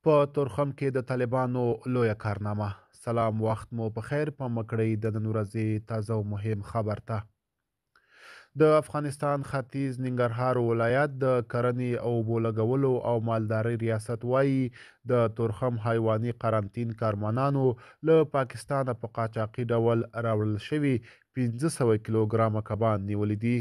په تورخم کې د طالبانو لویه کارنامه. سلام، وخت مو په خیر. په مکړی د نن ورځې تازه او مهم خبر ته. د افغانستان ختیځ ننګرهار ولایت د کرنې او اوبو لګولو او مالدارۍ ریاست وایي د تورخم حیواني قرنطین کارمانانو له پاکستانه په قاچاقي ډول راوړل شوي 1500 کیلوګرامه کبان نیولي دي.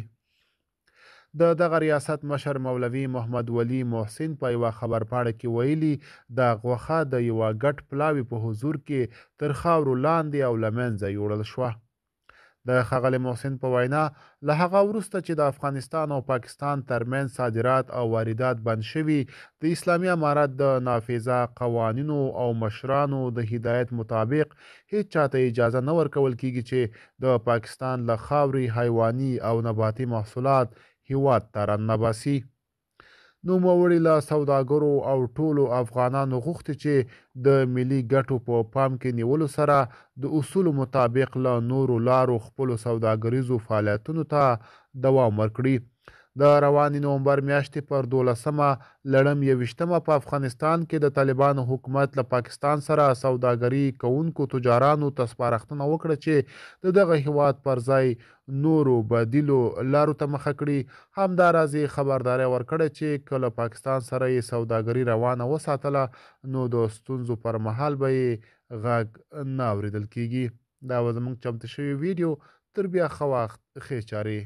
د دغه ریاست مشر مولوي محمد ولی محسن په یوه خبرپاڼه کې ویلي د غوښه د یوه ګډ پلاوي په حضور کې تر خاورو لاندې او له منځه یوړل شوه. د ښاغلي محسن په وینا له هغه وروسته چې د افغانستان او پاکستان ترمنځ صادرات او واردات بند شوي، د اسلامي امارت د نافذه قوانینو او مشرانو د هدایت مطابق هیڅ چاته اجازه نه ورکول کیږي چې د پاکستان له خاورې حیواني او نباتي محصولات هیواد ته رانباسي. نوموړي له سوداګرو او ټولو افغانانو غوښتي چې د ملي ګټو په پام کې نیولو سره د اصولو مطابق له نورو لارو خپلو سوداګریزو فعالیتونو ته دوام ورکړي. د روانې نومبر میاشتې پر 12مه لړم 21مه په افغانستان کې د طالبانو حکومت له پاکستان سره سوداګري کوونکو تجارانو ته سپارښتنه وکړه چې د دغه هیواد پر ځای نورو بدیلو لارو ته مخه کړي. همداراز یې خبرداری ورکړې چې که له پاکستان سره یې سوداګري روانه وساتله نو د ستونزو پر مهال به یې غږ نه اورېدل کیږي. دا و زموږ چمتو شوی ویډیو. تر بیا ښه وخت، ښې چارې.